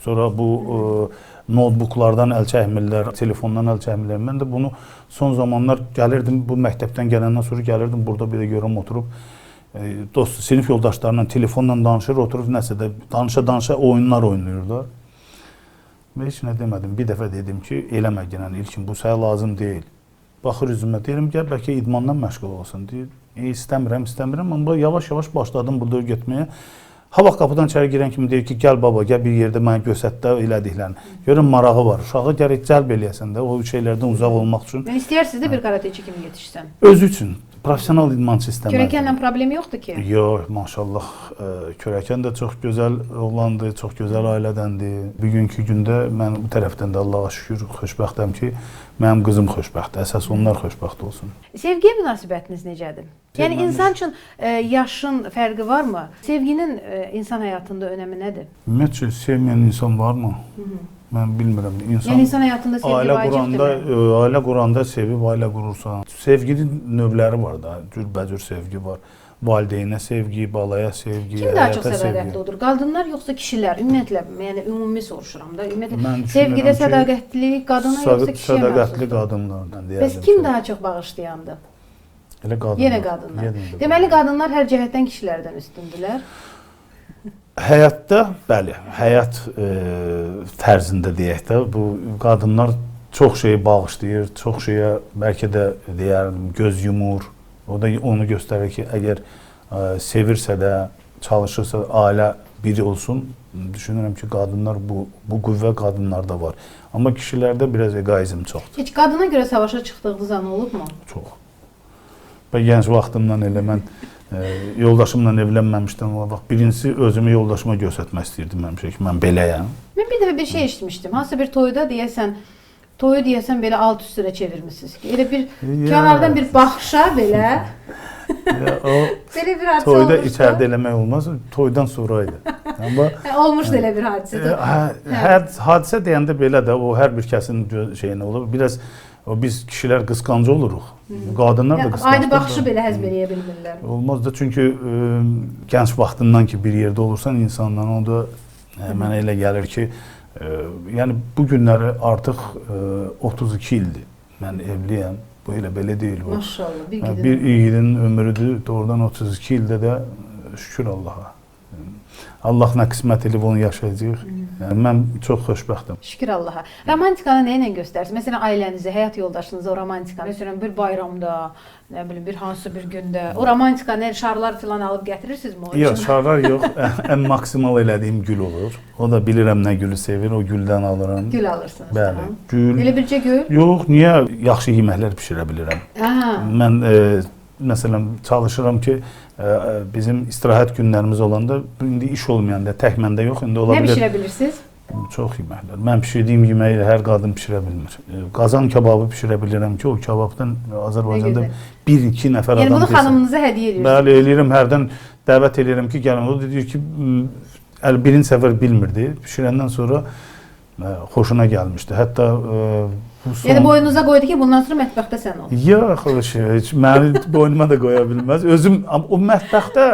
Speaker 3: sonra bu notebooklardan əl çəkmirlər, telefondan əl çəkmirlər. Mən də bunu son zamanlar gəlirdim, bu məktəbdən gələndən sonra gəlirdim, burada bir də görəm oturub, dost, sinif yoldaşlarla telefonla danışır, oturub nəsə də danışa-danışa oyunlar oynayırlar. Və heç nə demədim. Bir dəfə dedim ki, eləmə gələn İlkin, bu sənə lazım deyil. Baxır üzümə, deyirəm, gəl bəlkə idmandan məşğul olsun. Deyir, istəmirəm, amma yavaş-yavaş başladım burada getməyə. Ha vaxt qapıdan içəri girən kimi deyir ki, gəl baba, gəl bir yerdə mənə göstər də elədiklərini. Görün, marağı var. Uşağı gərək cəlb eləyəsən də, o şeylərdən uzaq olmaq üçün.
Speaker 1: Yəni istəyirsiniz də bir karateçi kimi yetişsən?
Speaker 3: Özü üçün. Professional idmançı istəmərdim.
Speaker 1: Kürəkənlə problem yoxdur ki?
Speaker 3: Yox, maşallah. Kürəkən də çox gözəl oğlandı, çox gözəl ailədəndir. Bugünkü gündə mən bu tərəfdən də Allaha şükür xoşbəxtəm ki, mənim qızım xoşbəxtdir. Əsas onlar xoşbəxt olsun.
Speaker 1: Sevgiyə münasibətiniz necədir? Yəni insan üçün yaşın fərqi varmı? Sevginin insan həyatında önəmi nədir?
Speaker 3: Ümumiyyətcə, sevməyən insan varmı? Mən bilmirəm.
Speaker 1: Yəni insan həyatında sevgi vacibdir.
Speaker 3: Ailə quranda sevib ailə qurursan. Sevginin növləri var da, cürbəcür sevgi var. Valideynə sevgi, balaya sevgi,
Speaker 1: kim daha çox sədaqətli olur? Qadınlar yoxsa kişilər? Ümumiyyətlə, yəni ümumi soruşuram da. Ümumiyyətlə, sevgidə sədaqətlilik qadına yoxsa kişiyə məxsusdur? Sədaqətli
Speaker 3: qadınlardan deyərdim.
Speaker 1: Bəs kim daha çox bağışlayandır?
Speaker 3: Elə qadınlar.
Speaker 1: Yenə qadınlar. Deməli, qadınlar hər cəhətdən kişilərdən üstündülər.
Speaker 3: Həyatda, bəli, həyat tərzində deyək də, bu qadınlar çox şeyi bağışlayır, çox şeyə bəlkə də deyərdim, göz yumur. O da onu göstərir ki, əgər sevirsə də, çalışırsa, ailə biri olsun, düşünürəm ki, qadınlar bu qüvvə qadınlarda var. Amma kişilərdə biraz egoizm çoxdur.
Speaker 1: Heç qadına görə savaşa çıxdığınız an olubmu?
Speaker 3: Çox. Və gənc vaxtımdan elə mən yoldaşımla evlənməmişdən birincisi özümü yoldaşıma göstərmək istəyirdim həmişə ki, mən beləyəm.
Speaker 1: Mən bir dəfə bir şey eşitmişdim. Hansısa bir toyda toyu deyəsən belə alt üstünə çevirmişsiniz ki. Elə bir kənardan bir baxışa belə. Belə bir hadisə
Speaker 3: toyda
Speaker 1: olmuşdu.
Speaker 3: içəridə eləmək olmaz, toydan sonra idi. Amma
Speaker 1: olmuşdu elə bir hadisə.
Speaker 3: Hadisə deyəndə belə də o hər bir kəsin şeyinə olur. Biraz biz kişilər qısqancı oluruq. Qadınlar da qısqancı.
Speaker 1: Aynı baxışı belə həzm eləyə bilmirlər.
Speaker 3: Olmaz da, çünki gənc vaxtından ki bir yerdə olursan insanla, o da mənə elə gəlir ki, yəni bu günləri artıq 32 ildir. Mən evliyəm. Bu elə belə deyil bu.
Speaker 1: Maşallah.
Speaker 3: Bir igidin ömrüdür. Doğrudan 32 ildə də şükür Allaha. Allah nə qismət edib onu yaşayacaq. Yəni mən çox xoşbəxtəm.
Speaker 1: Şükür Allaha. Romantikanı nə ilə göstərsiniz? Məsələn, ailənizi, həyat yoldaşınıza o romantikanı, məsələn, bir bayramda, nə bilim, bir hansı bir gündə o romantikanı, şarlar filan alıb gətirirsinizmi?
Speaker 3: Yox, şarlar yox. Ən maksimal elədiyim gül olur. O da bilirəm nə gülü sevir, o güldən alıram.
Speaker 1: Gül alırsınız.
Speaker 3: Bəli. Gül.
Speaker 1: Elə bircə gül?
Speaker 3: Yox, niyə yaxşı yeməklər bişirə bilirəm. Mən məsələn çalışıram ki, bizim istirahət günlərimiz olanda, indi iş olmayanda, tək məndə yox, indi ola bilər.
Speaker 1: Nə bişirə bilirsiniz?
Speaker 3: Çox yeməklər. Mən bişirdiyim yeməyi hər qadın bişirə bilmir. Qazan kababı bişirə bilirəm ki, o kababdan Azərbaycanda 1-2 nəfər adam
Speaker 1: Yəni bunu
Speaker 3: desin.
Speaker 1: xanımınıza hədiyyə edirsiniz.
Speaker 3: Bəli, eləyirəm. Hərdən dəvət eləyirəm ki, gəlin. O da deyir ki, birinci səfər bilmirdi. Bişirəndən sonra xoşuna gəlmişdi. Hətta bu son...
Speaker 1: Yəni boynunuza qoydu ki, bundan sonra mətbəxdə sən ol.
Speaker 3: Yox, heç məni boynuma da qoya bilməz. Özüm o mətbəxdə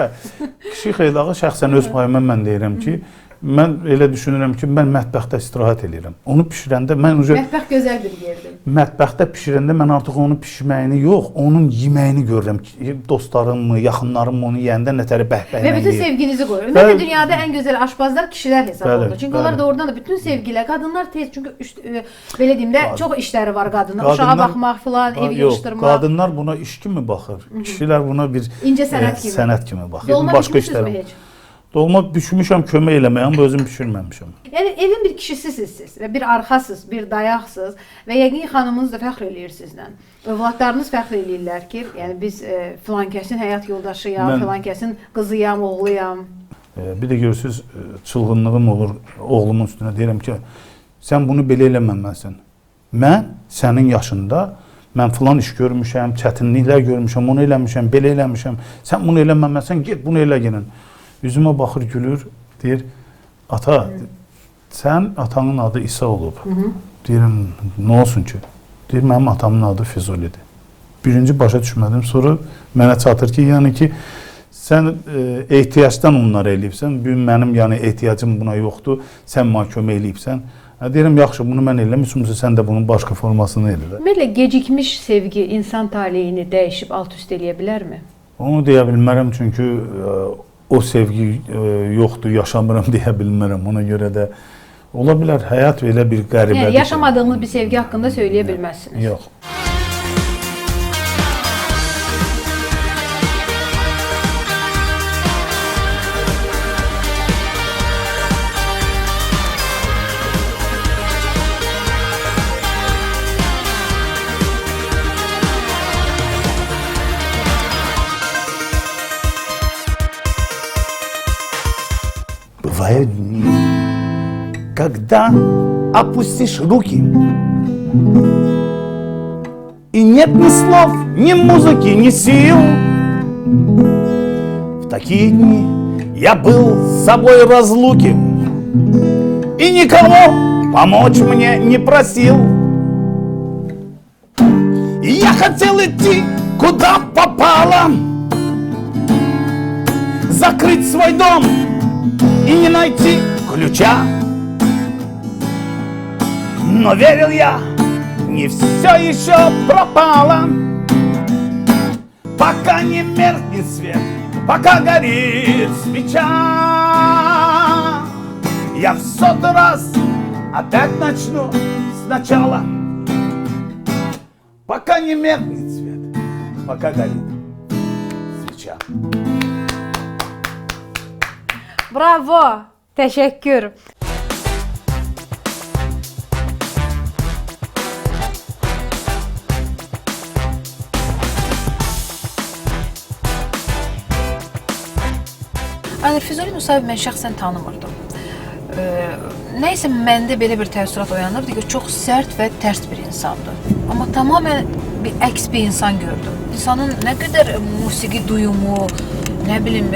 Speaker 3: kişi xeylağı şəxsən öz payıma mən deyirəm ki, mən elə düşünürəm ki, mən mətbəxdə istirahət edirəm. Onu bişirəndə mən
Speaker 1: Mətbəx gözəl bir yerdir.
Speaker 3: mətbəxdə bişirəndə mən artıq onun bişməyini yox, onun yeməyini görürəm ki, dostlarımı, yaxınlarım onu yeyəndə nətər bəhbəhlə
Speaker 1: Və bütün
Speaker 3: yeyir.
Speaker 1: sevginizi qoyur. Ümumiyyətlə dünyada ən gözəl aşpazlar kişilər hesab
Speaker 3: Bəli,
Speaker 1: olunur. Çünki
Speaker 3: bəli.
Speaker 1: onlar da oradan da bütün sevgilə, qadınlar tez çünki belə deyim də çox işləri var qadının. Uşağa
Speaker 3: Qadınlar-
Speaker 1: baxmaq filan, evi
Speaker 3: Yox,
Speaker 1: yığışdırmaq.
Speaker 3: qadınlar buna iş kimi baxır. Kişilər buna bir
Speaker 1: İncə sənət kimi.
Speaker 3: Sənət kimi baxır.
Speaker 1: Dolma
Speaker 3: Başqa
Speaker 1: bişirmisinizmi
Speaker 3: işlərə.
Speaker 1: heç?
Speaker 3: Dolma bişirmişəm, kömək eləməyə, amma özüm bişirməmişəm.
Speaker 1: Yəni evin bir kişisisiniz siz və bir arxasız, bir dayaqsız və yəqin xanımınız da fəxr eləyir sizlə. Övladlarınız fəxr eləyirlər ki, yəni biz filan kəsin həyat yoldaşıyam,
Speaker 3: Mən-
Speaker 1: filan kəsin qızıyam, oğluyam.
Speaker 3: Bir də görürsüz, çılğınlığım olur oğlumun üstünə. Deyirəm ki, sən bunu belə eləməməlisən. Mən sənin yaşında, mən filan iş görmüşəm, çətinliklər görmüşəm, onu eləmişəm, belə eləmişəm. Sən bunu eləməməlisən, get bunu elə gəlin. Üzümə baxır, gülür, deyir, ata, sən atanın adı İsa olub. Deyirəm, nə olsun ki? Deyir, mənim atamın adı Füzulidir. Birinci başa düşmədim, sonra mənə çatır ki, yəni ki, sən ehtiyacdan onları eləyibsən, mənim yəni ehtiyacım buna yoxdur, sən mənə kömək eləyibsən. Deyirəm, yaxşı, bunu mən eləmişimsə, sən də bunun başqa formasını elə də.
Speaker 1: Ümumiyyətlə gecikmiş sevgi insan taleyini dəyişib alt-üst eləyə bilərmi?
Speaker 3: Onu deyə bilmərəm, çünki o sevgi yoxdur, yaşamıram deyə bilmərəm. Ona görə də ola bilər, həyat elə bir qəribədir.
Speaker 1: Yəni yaşamadığınız bir sevgi haqqında söyləyə bilməzsiniz.
Speaker 3: Yox.
Speaker 4: Бывают дни, когда опустишь руки, и нет ни слов, ни музыки, ни сил. В такие дни я был с собой в разлуке, и никого помочь мне не просил. И я хотел идти, куда попало, закрыть свой дом и не найти ключа. Но верил я, не все еще пропало, пока не меркнет свет, пока горит свеча. Я в 100-й раз опять начну сначала, пока не меркнет свет, пока горит свеча.
Speaker 1: Bravo! Təşəkkür. Aynur Füzuli Musayevi mən şəxsən tanımırdım. Nəysə məndə belə bir təəssürat oyanırdı ki, çox sərt və tərs bir insandır. Amma tamamilə bir əks bir insan gördüm. İnsanın nə qədər musiqi duyumu, nə bilim,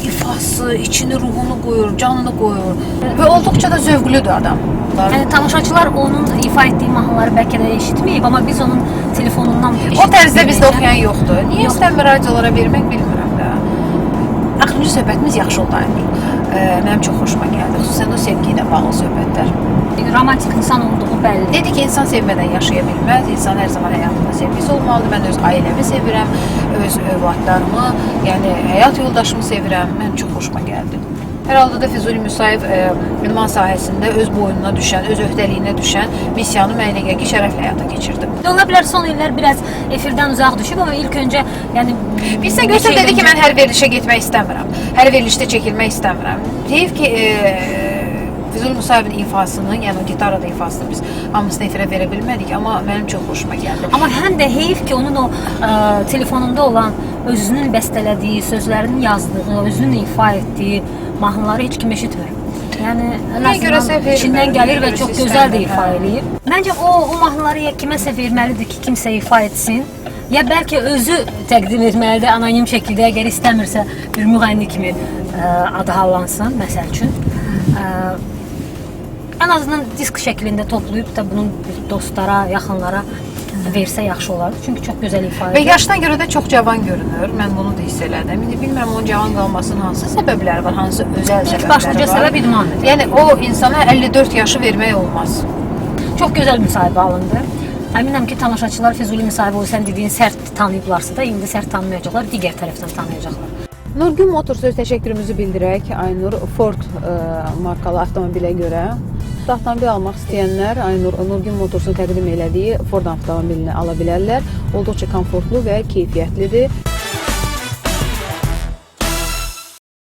Speaker 1: ifası, içini, ruhunu qoyur, canını qoyur və olduqca da zövqlüdür adam.
Speaker 2: Yəni tamaşaçılar onun ifa etdiyi mahnıları bəlkə də eşitməyib, amma biz onun telefonundan
Speaker 1: O tərzdə bizdə oxuyan yoxdur. Niyə istəmir radiolara vermək bilmirəm də. Axırıncı söhbətimiz yaxşı oldu Aynur. Mənim çox xoşuma gəldi. Xüsusən o sevgi ilə bağlı söhbətlər.
Speaker 2: romantik insan olduğu bəlli.
Speaker 1: Dedi ki, insan sevmədən yaşaya bilməz. İnsan hər zaman həyatında sevgisi olmalıdır. Mən öz ailəmi sevirəm, öz övladlarımı, yəni həyat yoldaşımı sevirəm. Mənim çox xoşuma gəldi. Hər halda da Füzuli Musayev ünvan sahəsində öz boynuna düşən, öz öhdəliyinə düşən missiyanı mənə gəlir ki, şərəflə həyata keçirdi.
Speaker 2: Ola bilər son illər biraz efirdən uzaq düşüb, amma ilk öncə yəni
Speaker 1: Bilsən görsən dedi ki, mən hər verilişə getmək istəmirəm. Hər verilişdə çəkilmək istəmirəm. Deyib ki, Füzuli Musayevin ifasını, yəni o gitarada ifasını biz hamısını efirə verə bilmədik, amma mənim çox xoşuma gəldi.
Speaker 2: Amma həm də heyf ki, onun o telefonunda olan özünün bəstələdiyi, sözlərini yazdığı, özünün ifa etdiyi mahnıları heç kim eşitmir. Yəni ən
Speaker 1: Nəyə görə
Speaker 2: azından
Speaker 1: səhv
Speaker 2: içindən
Speaker 1: verməli,
Speaker 2: gəlir və
Speaker 1: nəyə
Speaker 2: çox
Speaker 1: görə
Speaker 2: gözəl də
Speaker 1: istəmir,
Speaker 2: ifa
Speaker 1: hə.
Speaker 2: eləyir. Məncə o mahnıları ya kiməsə verməlidir ki, kimsə ifa etsin, ya bəlkə özü təqdim etməlidir anonim şəkildə, əgər istəmirsə bir müğənni kimi adı hallansın, məsəl üçün. Ən azından disk şəklində toplayıb da bunun dostlara, yaxınlara versə yaxşı olardı. Çünki çox gözəl ifa
Speaker 1: Və
Speaker 2: edir.
Speaker 1: yaşdan görə də çox cavan görünür. Mən bunu da hiss elədim. İndi bilmirəm onun cavan qalmasının hansı səbəbləri var, hansı özəl səbəbləri var.
Speaker 2: başlıca səbəb idmandır.
Speaker 1: Yəni o insana 54 yaşı vermək olmaz.
Speaker 2: Çox gözəl müsahibə alındı. Əminəm ki, tamaşaçılar Füzuli müsahibə o sən dediyin sərt tanıyıblarsa da indi sərt tanımayacaqlar, digər tərəfdən tanıyacaqlar.
Speaker 1: Nurgün Motorsuz təşəkkürümüzü bildirək Aynur Ford markalı avtomobilə görə. Avtomobil almaq istəyənlər Nurgün Motorsun təqdim elədiyi Ford avtomobilini ala bilərlər. Olduqca komfortlu və keyfiyyətlidir.